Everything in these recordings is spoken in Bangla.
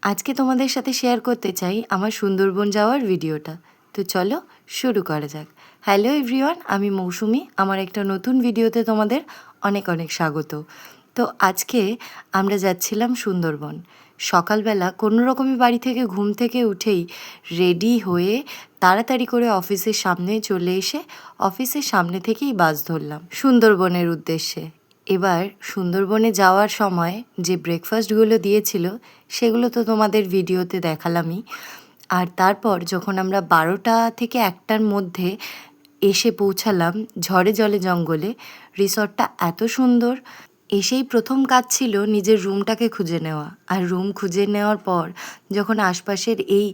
আজকে তোমাদের সাথে শেয়ার করতে চাই আমার সুন্দরবন যাওয়ার ভিডিওটা। তো চলো শুরু করা যাক। হ্যালো এভরিওয়ান, আমি মৌসুমি। আমার একটা নতুন ভিডিওতে তোমাদের অনেক অনেক স্বাগত। তো আজকে আমরা যাচ্ছিলাম সুন্দরবন। সকালবেলা কোনো রকমই বাড়ি থেকে ঘুম থেকে উঠেই রেডি হয়ে তাড়াতাড়ি করে অফিসের সামনে চলে এসে অফিসের সামনে থেকেই বাস ধরলাম সুন্দরবনের উদ্দেশ্যে। এবার সুন্দরবনে যাওয়ার সময় যে ব্রেকফাস্টগুলো দিয়েছিল সেগুলো তো তোমাদের ভিডিওতে দেখালামই। আর তারপর যখন আমরা 12টা থেকে 1টার মধ্যে এসে পৌঁছালাম ঝড়ে জলে জঙ্গলে, রিসর্টটা এত সুন্দর। এসেই প্রথম কাজ ছিল নিজের রুমটাকে খুঁজে নেওয়া। আর রুম খুঁজে নেওয়ার পর যখন আশপাশের এই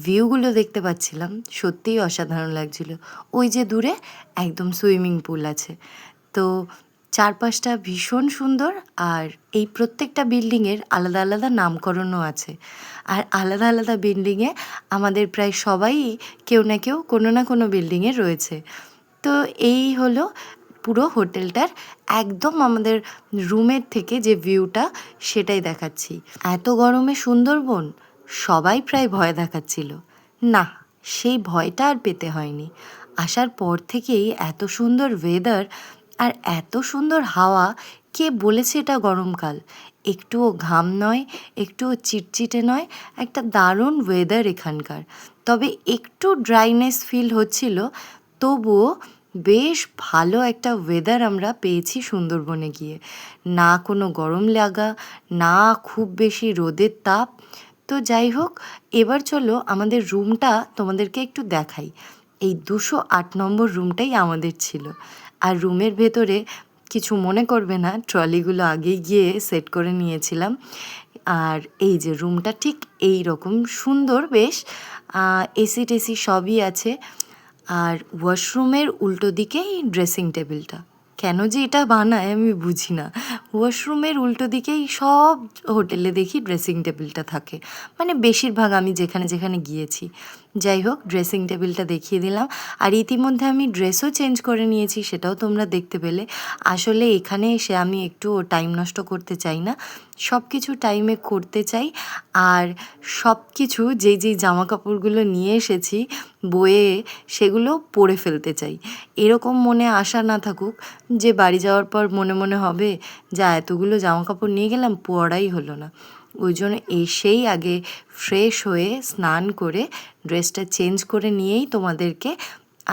ভিউগুলো দেখতে পাচ্ছিলাম, সত্যিই অসাধারণ লাগছিল। ওই যে দূরে একদম সুইমিং পুল আছে। তো চারপাশটা ভীষণ সুন্দর। আর এই প্রত্যেকটা বিল্ডিংয়ের আলাদা আলাদা নামকরণও আছে। আর আলাদা আলাদা বিল্ডিংয়ে আমাদের প্রায় সবাই কেউ না কেউ কোনো না কোনো বিল্ডিংয়ে রয়েছে। তো এই হলো পুরো হোটেলটার একদম আমাদের রুমের থেকে যে ভিউটা সেটাই দেখাচ্ছি। এত গরমে সুন্দরবন সবাই প্রায় ভয় দেখাচ্ছিল। না, সেই ভয়টা আর পেতে হয়নি। আসার পর থেকেই এত সুন্দর ওয়েদার আর এত সুন্দর হাওয়া। কে বলেছে এটা গরমকাল? একটুও ঘাম নয়, একটুও চিটচিটে নয়, একটা দারুণ ওয়েদার এখানকার। তবে একটু ড্রাইনেস ফিল হচ্ছিল, তবুও বেশ ভালো একটা ওয়েদার আমরা পেয়েছি সুন্দরবনে গিয়ে। না কোনো গরম লাগা, না খুব বেশি রোদের তাপ। তো যাই হোক, এবার চলো আমাদের রুমটা তোমাদেরকে একটু দেখাই। এই 208 নম্বর রুমটাই আমাদের ছিল। আর রুমের ভেতরে কিছু মনে করবে না, ট্রলিগুলো আগেই গিয়ে সেট করে নিয়েছিলাম। আর এই যে রুমটা ঠিক এই রকম সুন্দর বেশ, এসি টেসি সবই আছে। আর ওয়াশরুমের উল্টো দিকেই ড্রেসিং টেবিলটা। কেন যে এটা বানায় আমি বুঝি না। ওয়াশরুমের উল্টো দিকেই সব হোটেলে দেখি ড্রেসিং টেবিলটা থাকে, মানে বেশিরভাগ আমি যেখানে যেখানে গিয়েছি। যাই হোক, ড্রেসিং টেবিলটা দেখিয়ে দিলাম। আর ইতিমধ্যে আমি ড্রেসও চেঞ্জ করে নিয়েছি, সেটাও তোমরা দেখতে পেলে। আসলে এখানে এসে আমি একটু টাইম নষ্ট করতে চাই না, সব কিছু টাইমে করতে চাই। আর সব কিছু যেই যেই জামা কাপড়গুলো নিয়ে এসেছি বয়ে, সেগুলো পরে ফেলতে চাই। এরকম মনে আশা না থাকুক যে বাড়ি যাওয়ার পর মনে মনে হবে যা এতগুলো জামা কাপড় নিয়ে গেলাম, পরাই হলো না। ওই জন্য এসেই আগে ফ্রেশ হয়ে স্নান করে ড্রেসটা চেঞ্জ করে নিয়েই তোমাদেরকে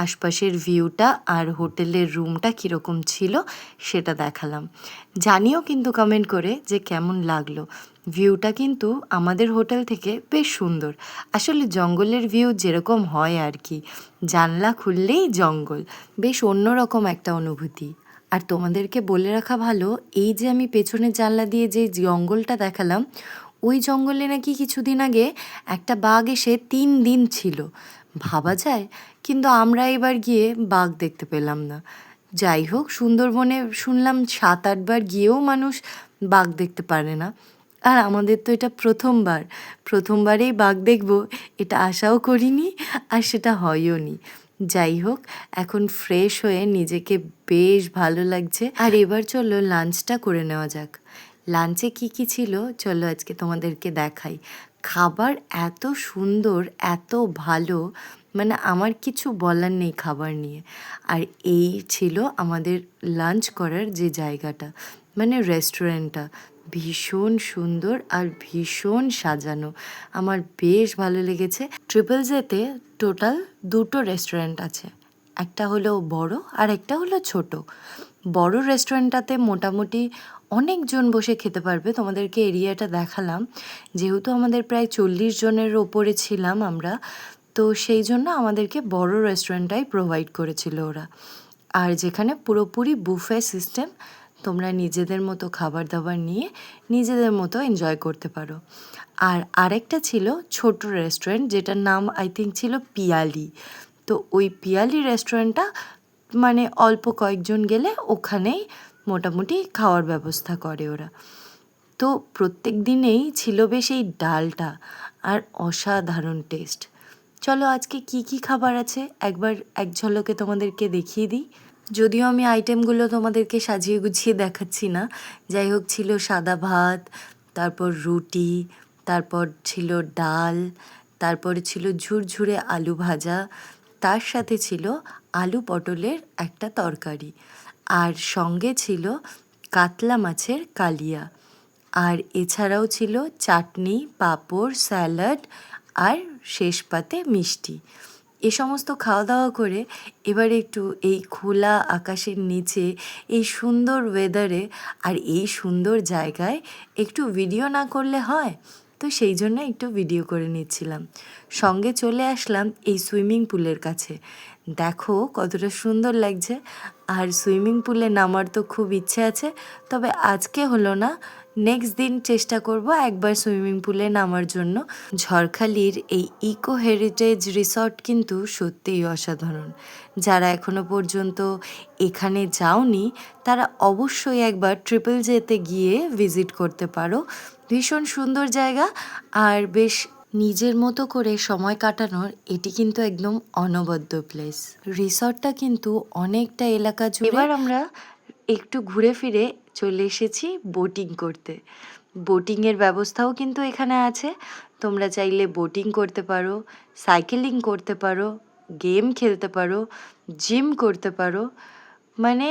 আশপাশের ভিউটা আর হোটেলের রুমটা কীরকম ছিল সেটা দেখালাম। জানিও কিন্তু কমেন্ট করে যে কেমন লাগলো। ভিউটা কিন্তু আমাদের হোটেল থেকে বেশ সুন্দর। আসলে জঙ্গলের ভিউ যেরকম হয় আর কি, জানলা খুললেই জঙ্গল, বেশ অন্যরকম একটা অনুভূতি। আর তোমাদেরকে বলে রাখা ভালো, এই যে আমি পেছনের জানলা দিয়ে যে জঙ্গলটা দেখালাম, ওই জঙ্গলে নাকি কিছুদিন আগে একটা বাঘ এসে 3 দিন ছিল। ভাবা যায়? কিন্তু আমরা এবার গিয়ে বাঘ দেখতে পেলাম না। যাই হোক, সুন্দরবনে শুনলাম 7-8বার গিয়েও মানুষ বাঘ দেখতে পারে না। আর আমাদের তো এটা প্রথমবারেই বাঘ দেখব, এটা আশাও করিনি, আর সেটা হয়ও নি। যাই হোক, এখন ফ্রেশ হয়ে নিজেকে বেশ ভালো লাগছে। আর এবার চলো লাঞ্চটা করে নেওয়া যাক। লাঞ্চে কি কি ছিল চলো আজকে তোমাদেরকে দেখাই। খাবার এত সুন্দর, এত ভালো, মানে আমার কিছু বলার নেই খাবার নিয়ে। আর এই ছিল আমাদের লাঞ্চ করার যে জায়গাটা, মানে রেস্টুরেন্টটা। ভীষণ সুন্দর আর ভীষণ সাজানো, আমার বেশ ভালো লেগেছে। ট্রিপল জেতে টোটাল 2টো রেস্টুরেন্ট আছে, একটা হলো বড় আর একটা হলো ছোট। বড় রেস্টুরেন্টটাতে মোটামুটি অনেকজন বসে খেতে পারবে। তোমাদেরকে এরিয়াটা দেখালাম, যেহেতু আমাদের প্রায় 40 জনের ওপরে ছিলাম আমরা, তো সেই জন্য আমাদেরকে বড় রেস্টুরেন্টটাই প্রোভাইড করেছিল ওরা। আর যেখানে পুরোপুরি বুফে সিস্টেম, তোমরা নিজেদের মতো খাবার দাবার নিয়ে নিজেদের মতো এনজয় করতে পারো। আর আরেকটা ছিল ছোট রেস্টুরেন্ট, যেটার নাম আই থিঙ্ক ছিল পিয়ালি। তো ওই পিয়ালি রেস্টুরেন্টটা মানে অল্প কয়েকজন গেলে ওখানেই মোটামুটি খাওয়ার ব্যবস্থা করে ওরা। তো প্রত্যেক দিনেই ছিল বেশ এই ডালটা, আর অসাধারণ টেস্ট। চলো আজকে কি কি খাবার আছে একবার এক ঝলকে তোমাদেরকে দেখিয়ে দিই। যদিও আমি আইটেমগুলো তোমাদেরকে সাজিয়ে গুছিয়ে দেখাচ্ছি না। যাই হোক, ছিল সাদা ভাত, তারপর রুটি, তারপর ছিল ডাল, তারপরে ছিল ঝুরঝুরে আলু ভাজা, তার সাথে ছিল আলু পটলের একটা তরকারি, আর সঙ্গে ছিল কাতলা মাছের কালিয়া, আর এছাড়াও ছিল চাটনি, পাঁপড়, স্যালাড আর শেষ পাতে মিষ্টি। এ সমস্ত খাওয়া দাওয়া করে এবার একটু এই খোলা আকাশের নিচে এই সুন্দর ওয়েদারে আর এই সুন্দর জায়গায় একটু ভিডিও না করলে হয়, তো সেই জন্য একটু ভিডিও করে নিচ্ছিলাম। সঙ্গে চলে আসলাম এই সুইমিং পুলের কাছে। দেখো কতটা সুন্দর লাগছে, আর সুইমিং পুলে নামার তো খুব ইচ্ছে আছে, তবে আজকে হলো না, নেক্সট দিন চেষ্টা করব একবার সুইমিং পুলে নামার জন্য। ঝড়খালির এই ইকো হেরিটেজ রিসর্ট কিন্তু সত্যিই অসাধারণ। যারা এখনো পর্যন্ত এখানে যাওনি তারা অবশ্যই একবার ট্রিপল জেতে গিয়ে ভিজিট করতে পারো। ভীষণ সুন্দর জায়গা, আর বেশ নিজের মতো করে সময় কাটানোর এটি কিন্তু একদম অনবদ্য প্লেস। রিসর্টটা কিন্তু অনেকটা এলাকা জুড়ে। এবার আমরা একটু ঘুরে ফিরে চলে এসেছি বোটিং করতে। বোটিংয়ের ব্যবস্থাও কিন্তু এখানে আছে, তোমরা চাইলে বোটিং করতে পারো, সাইকেলিং করতে পারো, গেম খেলতে পারো, জিম করতে পারো, মানে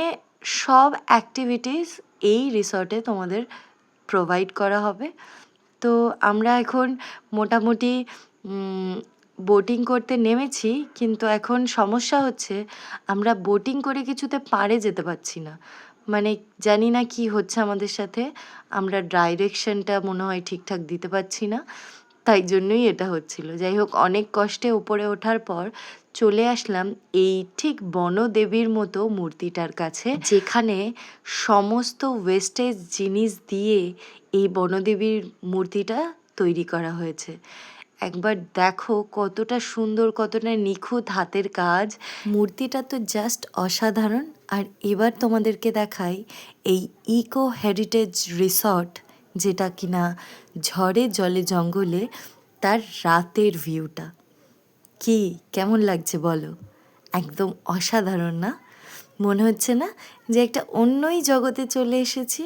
সব অ্যাক্টিভিটিস এই রিসর্টে তোমাদের প্রোভাইড করা হবে। তো আমরা এখন মোটামুটি বোটিং করতে নেমেছি, কিন্তু এখন সমস্যা হচ্ছে আমরা বোটিং করে কিছুতে পাড়ে যেতে পারছি না। মানে জানি না কি হচ্ছে আমাদের সাথে, আমরা ডাইরেকশনটা মনে হয় ঠিকঠাক দিতে পারছি না, তাই জন্যই এটা হচ্ছিল। যাই হোক, অনেক কষ্টে উপরে ওঠার পর চলে আসলাম এই ঠিক বনদেবীর মতো মূর্তিটার কাছে, যেখানে সমস্ত ওয়েস্টেজ জিনিস দিয়ে এই বনদেবীর মূর্তিটা তৈরি করা হয়েছে। একবার দেখো কতটা সুন্দর, কতটা নিখুঁত হাতের কাজ। মূর্তিটা তো জাস্ট অসাধারণ। আর এবার তোমাদেরকে দেখাই এই ইকো হেরিটেজ রিসর্ট, যেটা কিনা ঝড়ে জলে জঙ্গলে, তার রাতের ভিউটা কি কেমন লাগছে বলো? একদম অসাধারণ না? মনে হচ্ছে না যে একটা অন্যই জগতে চলে এসেছি?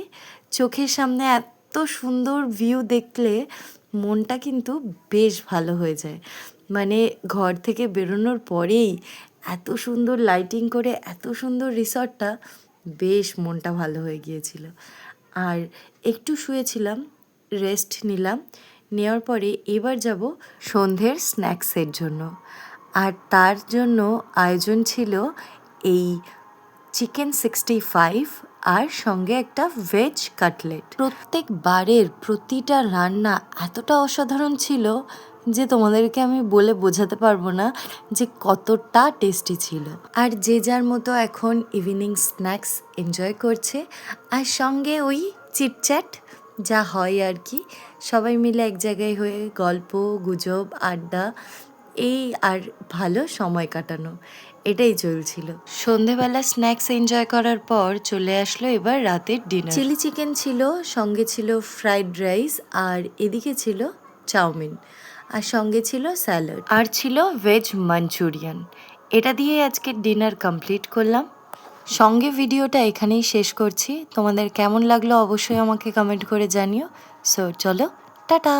চোখের সামনে এত সুন্দর ভিউ দেখলে মনটা কিন্তু বেশ ভালো হয়ে যায়। মানে ঘর থেকে বেরোনোর পরেই এত সুন্দর লাইটিং করে এত সুন্দর রিসর্টটা, বেশ মনটা ভালো হয়ে গিয়েছিল। আর একটু শুয়েছিলাম, রেস্ট নিলাম, নেওয়ার পরে এবার যাব সন্ধ্যের স্ন্যাক্সের জন্য। আর তার জন্য আয়োজন ছিল এই চিকেন 65 আর সঙ্গে একটা ভেজ কাটলেট। প্রত্যেকবারের প্রতিটা রান্না এতটা অসাধারণ ছিল যে তোমাদেরকে আমি বলে বোঝাতে পারবো না যে কতটা টেস্টি ছিল। আর যে যার মতো এখন ইভিনিং স্ন্যাক্স এনজয় করছে, আর সঙ্গে ওই চিটচ্যাট যা হয় আর কি, সবাই মিলে এক জায়গায় হয়ে গল্প গুজব আড্ডা এই আর ভালো সময় কাটানো, এটাই চলছিল। সন্ধেবেলা স্ন্যাক্স এনজয় করার পর চলে আসলো এবার রাতের ডিনার। চিলি চিকেন ছিল, সঙ্গে ছিল ফ্রাইড রাইস, আর এদিকে ছিল চাউমিন, আর সঙ্গে ছিল স্যালাড, আর ছিল ভেজ মাঞ্চুরিয়ান। এটা দিয়ে আজকের ডিনার কমপ্লিট করলাম। সঙ্গে ভিডিওটা এখানেই শেষ করছি। তোমাদের কেমন লাগলো অবশ্যই আমাকে কমেন্ট করে জানিও। সো চলো, টাটা।